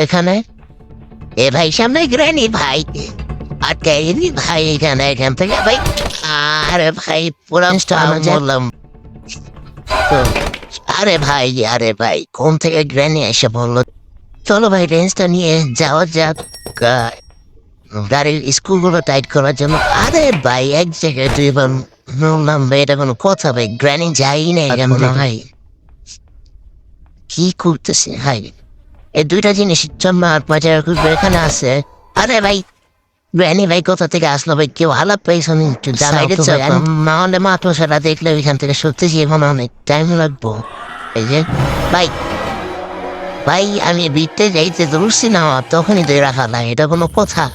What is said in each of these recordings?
এখানে এ ভাই সামনে গ্রানি ভাই আটকে ভাই এখান থেকে ভাই। আরে ভাই পুরো বললাম তো। আরে ভাই কোন থেকে গ্রানি এসে বললো চলো ভাই রেঞ্জটা নিয়ে যাওয়া যাক গাড়ির স্কুলগুলো টাইট করার জন্য। আরে ভাই এক জায়গায় দুইবার বললাম ভাই এটা কোনো কথা ভাই গ্রানি যাই না মনে হয় কি করতেছে ভাই এই দুইটা জিনিস জন্য আর বাজার এখানে আছে। আরে ভাই গ্রানি ভাই কোথা থেকে আসলো ভাই কেউ আলাপ পেয়েছেন একটু জানাই দিচ্ছে না হলে মাত্র সেটা দেখলে ওইখান থেকে সত্যি যে মনে অনেক টাইম লাগবো। এই যে ভাই ভাই আমি বিটতে যাইতে ধরছি না তখনই তো রাখা নাই এটা কোনো কথা।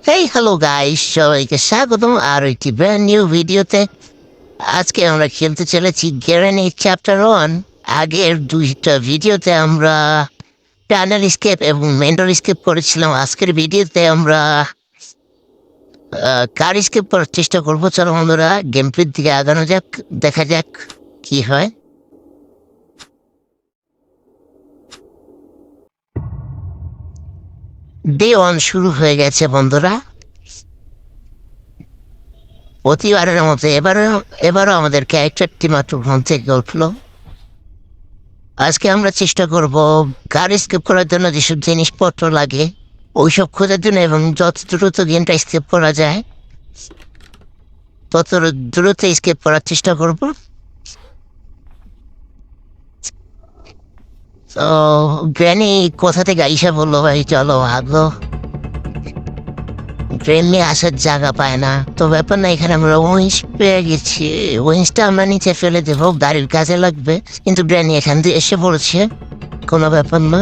হেই হ্যালো গাইস সবাইকে স্বাগতম আর একটি ব্র্যান্ড নিউ ভিডিওতে। আজকে আমরা খেলতে চলেছি গ্রানি চ্যাপ্টার 1। আগের দুইটা ভিডিওতে আমরা টানেল স্কেপ এবং মেন্টর স্কেপ করেছিলাম। আজকের ভিডিওতে আমরা কার স্কেপ করার চেষ্টা করবো। চলো বন্ধুরা গেম প্লের দিকে আগানো যাক, দেখা যাক কি হয়। ডে 1 শুরু হয়ে গেছে বন্ধুরা প্রতিবারের মতো এবারও আমাদের ক্যারেক্টারটি মাত্র ঘুম থেকে উঠলো। আজকে আমরা চেষ্টা করব কার স্কেপ করার জন্য যেসব জিনিসপত্র লাগে ওইসব খোঁজার জন্য এবং যত দ্রুত গেমটা স্কেপ করা যায় তত দ্রুত স্কেপ করার চেষ্টা করব। তো গ্র্যানি কোথা থেকে আইসা বললো ভাই চলো আগো ট্রেন নিয়ে আসার জায়গা পায় না। তো ব্যাপার না এখানে আমরা উইন্স পেয়ে গেছি, উইন্সটা আমরা নিচে ফেলে দেবো গাড়ির কাজে লাগবে। কিন্তু গ্র্যানি এখান দিয়ে এসে পড়েছে কোনো ব্যাপার না।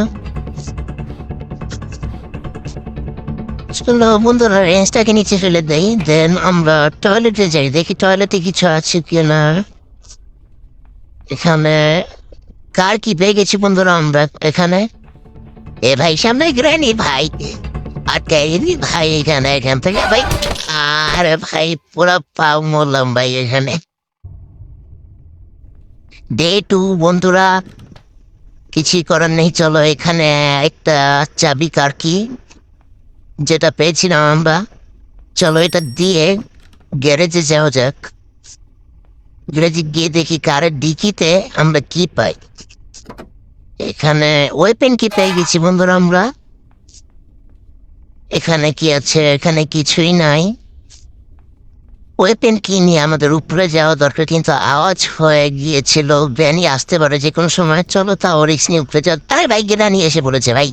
বন্ধুরা রেঞ্জটাকে নিচে ফেলে দেই দেন আমরা টয়লেটে যাই দেখি টয়লেটে কিছু আছে কিনা। এখানে কার কি পেয়ে গেছি বন্ধুরা আমরা এখানে। এ ভাই সামনে গ্র্যানি ভাই আটকে ভাই এখান থেকে ভাই। আরে ভাই পুরো পাও মরলাম ভাই এখানে। ডে 2 বন্ধুরা কিছুই করার নেই, চলো এখানে একটা চাবি কার কি যেটা পেয়েছিলাম আমরা, চলো এটা দিয়ে গ্যারেজে যাওয়া যাক। গ্যারেজে গিয়ে দেখি কারের ডিকিতে আমরা কি পাই। এখানে ওয়েপেন কি পেয়ে গেছি বন্ধুরা আমরা। এখানে কি আছে, এখানে কিছুই নাই। ওয়েপেন কি নিয়ে আমাদের উপরে যাওয়া দরকার, কিন্তু আওয়াজ হয়ে গিয়েছিল গ্র্যানি আসতে পারে যে কোনো সময়। চলো তা রিস্ক নিয়ে উপরে যাও। আরে ভাই গ্র্যানি এসে বলেছে ভাই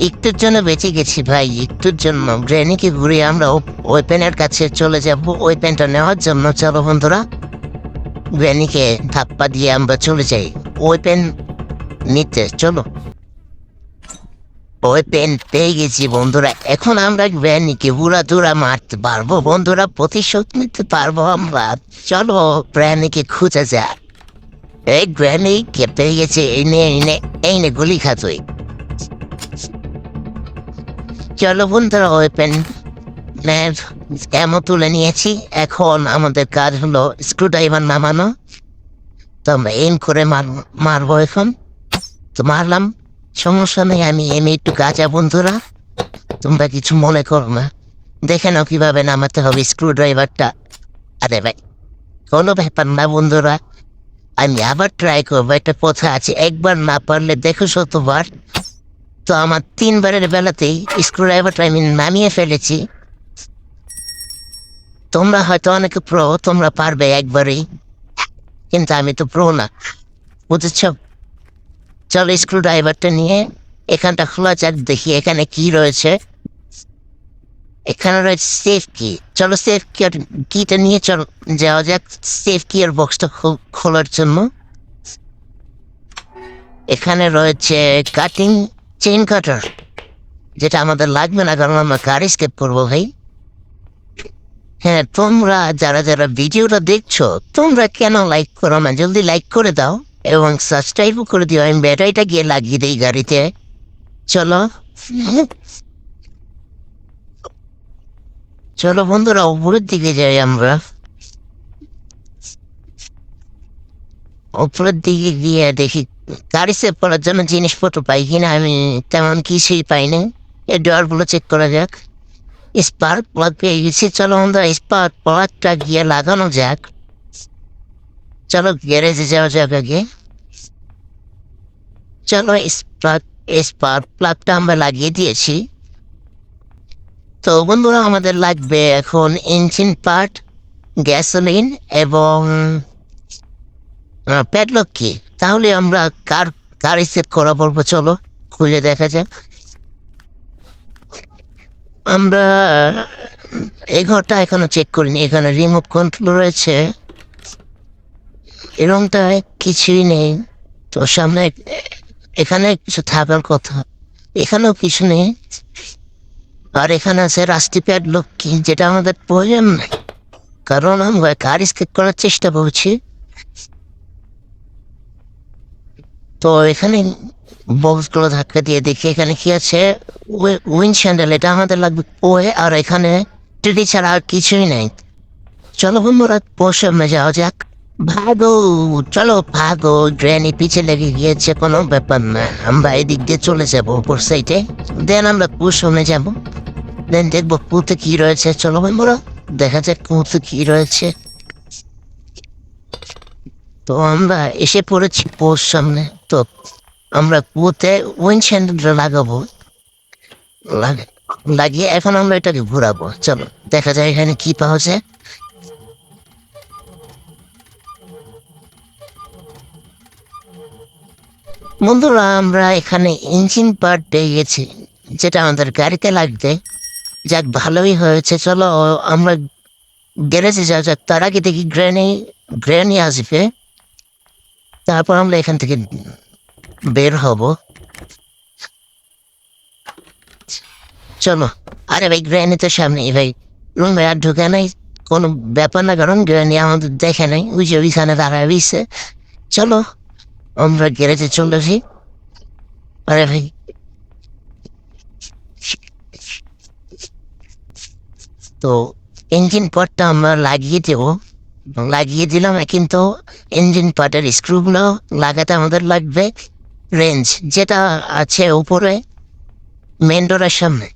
একটুর জন্য বেঁচে গেছি ভাই, একটুর জন্য। গ্র্যানিকে ঘুরিয়ে আমরা ওয়েপেনের কাছে চলে যাব ওয়েপেনটা নেওয়ার জন্য। চলো বন্ধুরা গ্র্যানিকে ধাপ্পা দিয়ে আমরা চলে যাই ওয়েপেন নিতে। চলো ওয়েপেন পেয়ে গেছি বন্ধুরা, এখন আমরা গ্র্যানিকে উড়াধুরা মারতে পারবো বন্ধুরা, প্রতিশোধ নিতে পারবো আমরা। চলো গ্র্যানিকে খুঁজে যা। এই গ্র্যানিকে পেয়ে গেছে, এই নে গুলি খা তুই। চলো বন্ধুরা ওয়েপেন এমন তুলে নিয়েছি, এখন আমাদের কাজ হলো স্ক্রুড্রাইভার নামানো। তো আমরা এম করে মারবো এখন। তো মারলাম, সমস্যা নেই, আমি একটু কাঁচা বন্ধুরা, তোমরা কিছু মনে করো না। দেখে নাও কিভাবে নামাতে হবে স্ক্রুড্রাইভারটা। আরে ভাই কোনো ব্যাপার না বন্ধুরা, আমি আবার ট্রাই করবো। একটা কথা আছে, একবার না পারলে দেখো শতবার। তো আমার 3বারের বেলাতেই স্ক্রুড্রাইভারটা আমি নামিয়ে ফেলেছি। তোমরা হয়তো অনেকে প্রো, তোমরা পারবে একবারেই, কিন্তু আমি তো প্রো না, বুঝেছ। চলো স্ক্রুড্রাইভারটা নিয়ে এখানটা খোলা যাক, দেখি এখানে কি রয়েছে। এখানে রয়েছে সেফ কি। চলো সেফ কিটা নিয়ে চলো যাওয়া যাক সেফ কি এর বক্সটা খোলার জন্য। এখানে রয়েছে কাটিং চেইন কাটার, যেটা আমাদের লাগবে না কারণ আমরা কার স্কেপ করবো ভাই। হ্যাঁ তোমরা যারা যারা ভিডিওটা দেখছো তোমরা কেন লাইক করো না, জলদি লাইক করে দাও এবং সাবস্ক্রাইবও করে দিও। আমি ব্যাটারিটা গিয়ে লাগিয়ে দিই গাড়িতে। চলো চলো বন্ধুরা উপরের দিকে যাই আমরা। উপরের দিকে গিয়ে দেখি গাড়ি সেভ করার জন্য জিনিসপত্র পাই কিনা আমি তেমন কিছুই পাইনি। এই ডোরগুলো চেক করা যাক। স্পার্ক প্লাগ পেয়ে গেছি, চলো আমরা স্পার্ক প্লাগটা গিয়ে লাগানো যাক। চলো গ্যারেজে যাওয়া যাক আগে। চলো স্পার্ক স্পার্ক প্লাগটা আমরা লাগিয়ে দিয়েছি। তো বন্ধুরা আমাদের লাগবে এখন ইঞ্জিন পার্ট, গ্যাসোলিন এবং প্যাডলক কি। তাহলে আমরা গাড়ি সেট করা পড়বো, চলো খুলে দেখা যাক। আমরা এই ঘরটা এখনো চেক করিনি, এখানে রিমোট কন্ট্রোল রয়েছে, এরকমটা কিছুই নেই। তো সামনে এখানে কিছু থাকার কথা, এখানেও কিছু নেই। আর এখানে আছে রাস্টি প্যাডলক কি, যেটা আমাদের প্রয়োজন নাই, কারণ আমরা কার স্কেপ করার চেষ্টা করছি। তো এখানে বক্সগুলো ধাক্কা দিয়ে দেখি এখানে কি আছে। উইন্ড স্যান্ডেল, এটা আমাদের লাগবে ওয়ে। আর এখানে টিটি ছাড়া আর কিছুই নেই। চলো বন্ধুরা সামনে যাওয়া যাক। ভাগো, চলো ভাগো, গ্র্যানি পিছে লেগে গিয়েছে, কোনো ব্যাপার না, আমরা এদিক দিয়ে চলে যাবো উপর সাইডে। দেন আমরা সামনে যাবো, দেন দেখবো পুঁতে কি রয়েছে। চলো বন্ধুরা দেখা যাক পুঁতে কি রয়েছে। তো আমরা এসে পড়েছি পোস্ট সামনে। তো আমরা পুঁতে উইন্ড স্যান্ডেলটা লাগাবো, লাগিয়ে এখন আমরা এটাকে ঘুরাবো। চলো দেখা যায় এখানে কি পাওয়া যায়। বন্ধুরা আমরা এখানে ইঞ্জিন পার্ট পেয়ে গেছি, যেটা আমাদের গাড়িতে লাগবে। যাক ভালোই হয়েছে, চলো আমরা গ্যারেজে যাওয়া যাক। তার আগে দেখি গ্র্যানি আসবে, তারপর আমরা এখান থেকে বের হব। চলো। আরে ভাই গ্র্যানি তো সামনেই ভাই, রুমে আর ঢুকে নাই, কোনো ব্যাপার না, কারণ গ্র্যানি আমাদের দেখে নাই, ওই যে ওইখানে দাঁড়ায় রয়েছে। চলো আমরা গ্যারেজে চলে আসি। আরে ভাই তো ইঞ্জিন পার্টটা আমরা লাগিয়ে দেবো, লাগিয়ে দিলাম, কিন্তু ইঞ্জিন পার্টের স্ক্রুগুলো লাগাতে আমাদের লাগবে রেঞ্জ, যেটা আছে উপরে মেন ডোরের সামনে।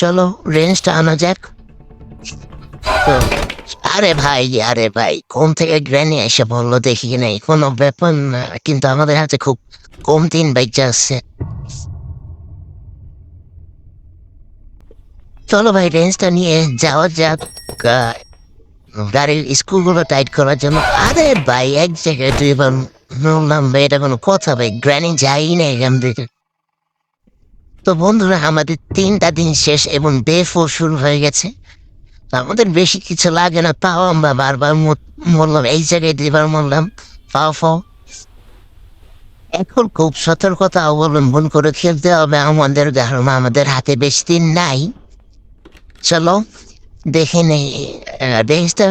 চলো রেঞ্জটা আনা যাক। তো আরে ভাই কোন থেকে গ্র্যানি এসে বললো দেখি নাই, কোনো ব্যাপার না, কিন্তু আমাদের হাতে খুব কম দিন বাইচা আছে। চলো ভাই রেঞ্জটা নিয়ে যাওয়া যাক গাড়ির স্ক্রুগুলো টাইট করার জন্য। আরে ভাই এক জায়গায় দুইবার বললাম ভাই, এটা কোনো কথা ভাই, গ্র্যানি যাই না এখান থেকে। তো বন্ধুরা আমাদের 3টা দিন শেষ এবং ডে 4 শুরু হয়ে গেছে। তো আমাদের বেশি কিছু লাগে না, তাও আমরা বারবার মরলাম, এই জায়গায় দুইবার মরলাম, পাও। এখন খুব সতর্কতা অবলম্বন করে খেলতে হবে আমাদের, কারণ আমাদের হাতে বেশি দিন নাই। চলো দেখে নেই রেঞ্জটা,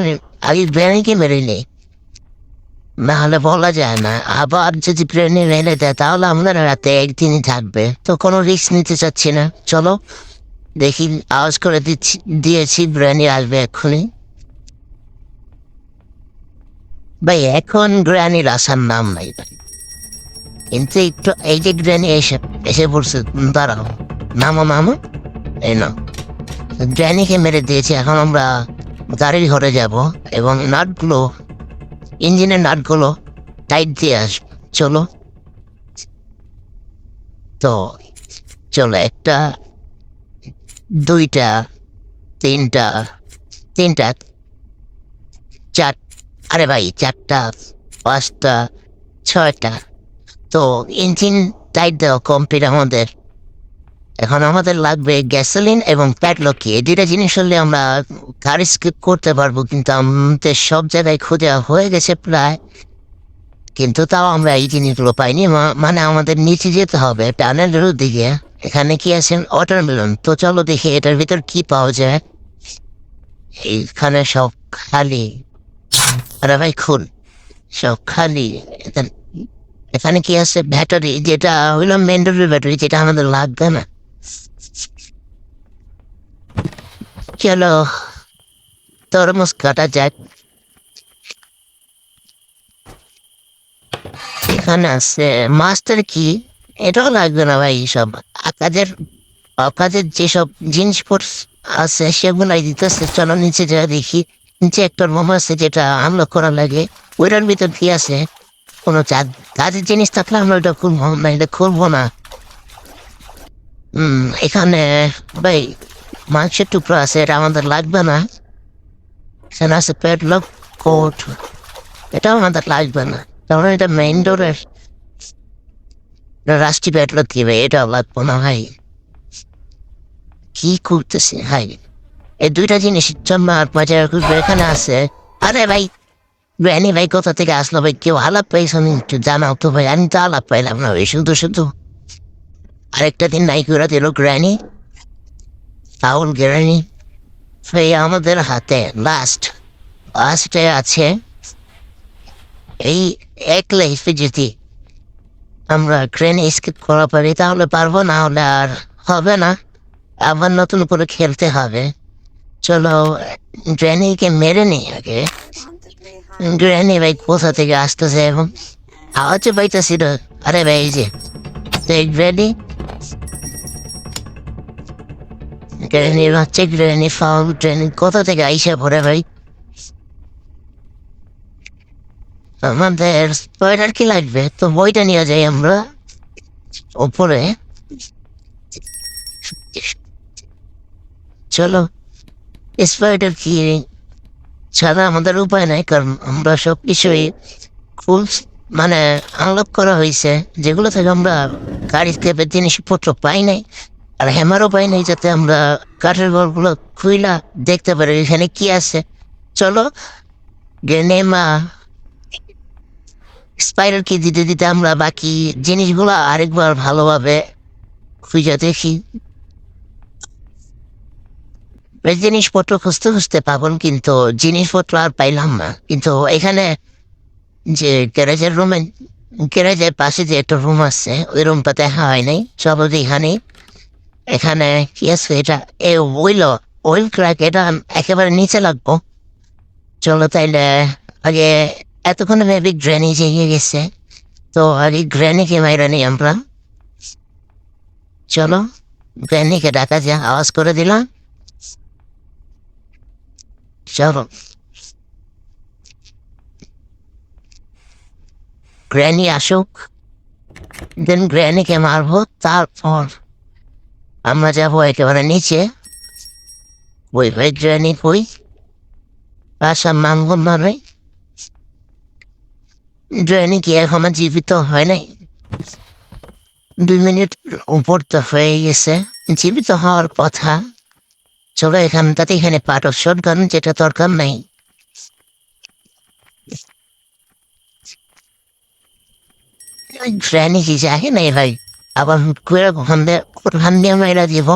আগে গ্র্যানিকে মেরে নেই, নাহলে বলা যায় না, আবার যদি প্লেনে মেরে দেয় তাহলে আমাদের রাতে একদিনই থাকবে, তো কোনো রিস্ক নিতে চাচ্ছি না। চলো দেখি, আওয়াজ করে দিয়েছি, গ্র্যানি আসবে এক্ষুনি। ভাই এখন গ্র্যানির আসার নাম নাই ভাই, কিন্তু একটু এই যে গ্র্যানি এসে এসে পড়ছে, দাঁড়াও, নামো, এই না, গ্র্যানিকে মেরে দিয়েছি। এখন আমরা গাড়ির ঘরে যাব এবং ইঞ্জিনের নাটগুলো টাইট দিয়ে আসবো। চলো। তো চলো, একটা, দুইটা, তিনটা, তিনটা, চার, আরে ভাই 4টা, 5টা, 6টা। তো ইঞ্জিন টাইট দেওয়া কমপ্লিট আমাদের। এখন আমাদের লাগবে গ্যাসোলিন এবং প্যাডলকি, এই দুইটা জিনিস হলে আমরা গাড়ি স্কিপ করতে পারবো, কিন্তু আমাদের সব জায়গায় খোঁজা হয়ে গেছে প্রায়, কিন্তু তাও আমরা এই জিনিসগুলো পাইনি। মানে আমাদের নিচে যেতে হবে টানেলের দিকে। এখানে কি আছে ওয়াটারমেলন, তো চলো দেখি এটার ভিতর কি পাওয়া যায়। এইখানে সব খালি, আরে ভাই খুল, সব খালি। এখানে কি আছে ব্যাটারি, যেটা হইলো ম্যান্ডেটরি ব্যাটারি, যেটা আমাদের লাগবে না। চলো তরমুজ কাটা যাক। এখানে আছে মাস্টার কি, এটাও লাগবে না ভাই। সব কাজের কাজের যেসব জিনিসপত্র আছে সেগুলাই দিতেছে। চলো নিচে যা দেখি। নিচে একটা রুম আছে যেটা আনলক করা লাগে। ওইটার ভিতর কি আছে? কোনো কাজের জিনিস থাকলে আমরা ওইটা খুলবো না, এটা খুলবো না। এখানে ভাই মাংসের টুকরো আছে, এটা আমাদের লাগবে না। এখানে আছে প্যাডলক কোট, এটাও আমাদের লাগবে না। কারণ এটা মেইন ডোরের রাষ্ট্রীয় প্যাডলক দিবে, এটাও লাগবে না ভাই। কি করতেছে ভাই? এই দুইটা জিনিস জন্য আর বাজার খুঁজবে এখানে আছে। আরে ভাই গ্র্যানি ভাই কোথা থেকে আসলো ভাই? কেউ আলাপ পাইছো একটু জানাও তো ভাই, আমি তো আলাপ পাইলাম না ভাই, শুধু শুধু আরেকটা দিন নাই করে দিল গ্র্যানি। তাউল গ্র্যানি ভাই আমাদের হাতে লাস্টে আছে এই এক লাইফে যদি আমরা গ্র্যানি স্কিপ করা পারি তাহলে পারবো, না হলে আর হবে না, আবার নতুন করে খেলতে হবে। চলো গ্র্যানিকে মেরে নি আগে। গ্র্যানি ভাই কোথা থেকে আসতেছে এখন? আওয়াজও পাইতেছি না। আরে ভাই এই যে গ্র্যানি, গ্র্যানির হচ্ছে গ্র্যানি ফাউল। গ্র্যানি কোথা থেকে আইসা পড়ে ভাই? আমাদের স্পাইডার কি লাগবে? তো বইটা নিয়ে যাই আমরা ওপরে। চলো স্পাইডার কি ছাড়া আমাদের উপায় নাই, কারণ আমরা সব কিছুই ফুল মানে আনলক করা হয়েছে, যেগুলো থেকে আমরা গাড়ি স্কেপের জিনিসপত্র পাই নাই। আর হ্যামারও পাই নাই, যাতে আমরা কাঠের ঘরগুলো খুইলা দেখতে পারি এখানে কি আছে। চলো গ্রেনেমা স্পাইরাল কি দিতে দিতে আমরা বাকি জিনিসগুলো আরেকবার ভালোভাবে খুঁজে দেখি। জিনিসপত্র খুঁজতে খুঁজতে পাবন, কিন্তু জিনিসপত্র আর পাইলাম না। কিন্তু এখানে যে গ্যারেজের পাশে যে একটা রুম আছে, ওই রুমটা দেখা হয় নাই। চলো এখানে এখানে কি আছে? এটা এ ওইল ক্র্যাক, এটা একেবারে নিচে লাগবো। চলো তাইলে আগে এতক্ষণ মেবি গ্র্যানি জেগে গেছে, তো আগে গ্র্যানিকে মাইরা নিই আমরা। চলো গ্র্যানিকে ডাকা যা, আওয়াজ করে দিলাম। চলো গ্র্যানি আসুক, দেন গ্র্যানিকে মারবো, তারপর আমরা যাবো একেবারে নিচে। ওই ভাই গ্র্যানি কই? আশা মানব না রে। গ্র্যানি কি এখনো জীবিত হয় নাই? 2 মিনিট উপর তো হয়ে গেছে, জীবিত হওয়ার কথা। চলো এখানটাতে এখানে পার্ট অফ শট গান, যেটা দরকার নাই। গ্র্যানি কি যায় নাই ভাই? আবার হুট করে কোথান দিয়ে মেয়েরা দিব?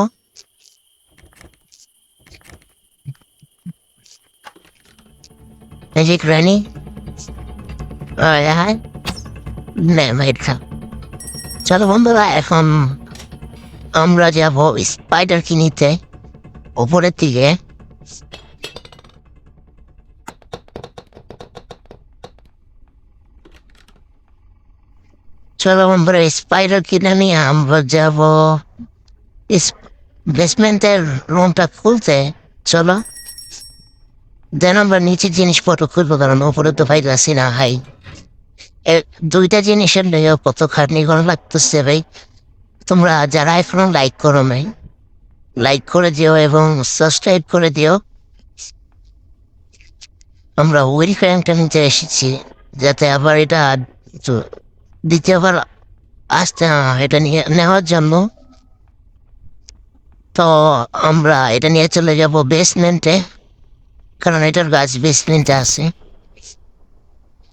এই যে গ্র্যানি নে ভাই খা। চলো বন্ধুরা এখন আমরা যাবো স্পাইডার কিনিতে ওপরের দিকে। চলো আমরা স্পাইডার কিনে নিয়ে আমরা যাবো বেসমেন্টের রুমটা খুলতে। চলো দেন আমরা নিচের জিনিসপত্র খুলবো, কারণ ওপরে তো পাইতেছি না ভাই। দুইটা জিনিসের নিয়ে কত খাটনি করা লাগতেছে ভাই। তোমরা যারা এখনো লাইক করো নাই, লাইক করে দিও এবং সাবস্ক্রাইব করে দিও। আমরা ওয়েল র্যাঙ্কটা নিতে এসেছি, যাতে আবার এটা দ্বিতীয়বার আসতে না হয় এটা নিয়ে নেওয়ার জন্য। তো আমরা এটা নিয়ে চলে যাব বেসমেন্টে, কারণ এটার গাছ বেসমেন্টে আছে।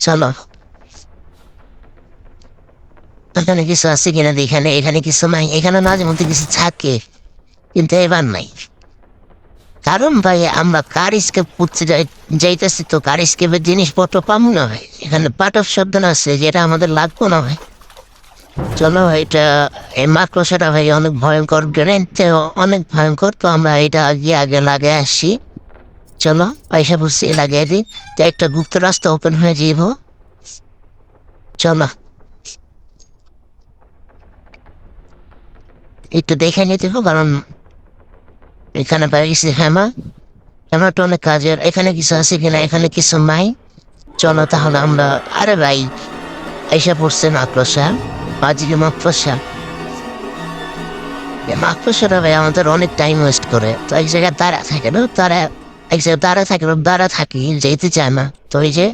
চলো এখানে কিছু আছে কিনা এখানে, এখানে কিছু নাই। এখানে মাঝে মধ্যে কিছু থাকে, কিন্তু এবার নাই। কারণ ভাই আমরা কার স্কেপ করতে যাইতেছি, তো কার স্কেপের জিনিসপত্র পাবো না ভাই। এখানে পার্ট অফ শব্দ আছে, যেটা আমাদের লাগবো না ভাই। চলো এটা এই মাকড়সাটা ভাই অনেক ভয়ঙ্কর, গ্রেনেডটাও অনেক ভয়ঙ্কর। তো আমরা এটা আগে লাগে আসি। চলো পয়সা বুঝছি লাগিয়ে দিই, তো একটা গুপ্ত রাস্তা ওপেন হয়ে যাব। চলো একটু দেখে নিতে হবে, কারণ এখানে পাই গেছি হ্যামারটা অনেক কাজের। এখানে কিছু আছে কিনা, এখানে কিছু নাই। চলো তাহলে আমরা, আরে ভাই এসে পড়ছে মাকড়সা, আজকে মাকড়সা। মাকড়সাটা ভাই আমাদের অনেক টাইম ওয়েস্ট করে। তো এক জায়গায় দাঁড়া থাকে না, তারা এক জায়গায় দাঁড়া থাকি, যেতে চায় না। তো এই যে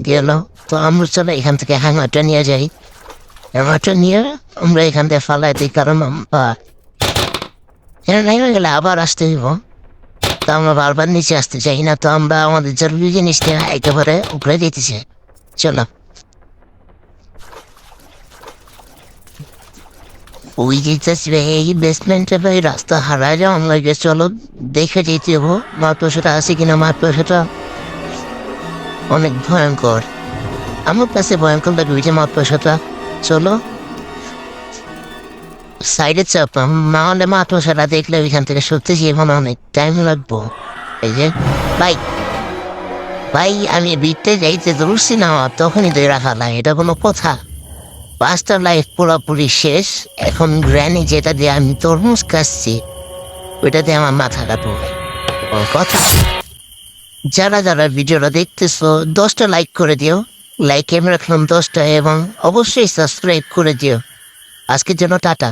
গেল। তো আমরা চলো এখান থেকে হ্যামারটা নিয়ে যাই। হ্যামারটা নিয়ে আমরা এখান থেকে ফালাই দিই, কারণ নাই হয়ে গেলে আবার আসতে দিব। তো আমরা বারবার নিচে আসতে চাই না, তো আমরা আমাদের জরুরি জিনিসটা একেবারে উপরে দিতেছি। চলো ওই যেতেছি এই বেসমেন্টে ভাই, রাস্তা হারায় যাও আমরা। চলো দেখে যেতে হবো মাতৃসাটা আছে কিনা। মাতৃসাটা অনেক ভয়ঙ্কর, আমার কাছে ভয়ঙ্কর লাগে ওই যে মাতৃসাটা। চলো সাইডে চাপলাম, না হলে মাতৃসাটা দেখলে ওইখান থেকে সত্যি জীবনে অনেক টাইম লাগবো। এই যে ভাই ভাই আমি বিটতে যাইতে ধরছি না, তখনই তো রাখা নাই, এটা কোনো কথা? পাঁচটা লাইফ পুরোপুরি শেষ। এখন গ্র্যানি যেটা দিয়ে আমি তরমুজ খাচ্ছি, ওইটাতে আমার মাথা কাটবো কথা। যারা যারা ভিডিওটা দেখতেছো 10টা লাইক করে দিও, লাইক আমি রাখলাম 10টা, এবং অবশ্যই সাবস্ক্রাইব করে দিও। আজকের জন্য টাটা।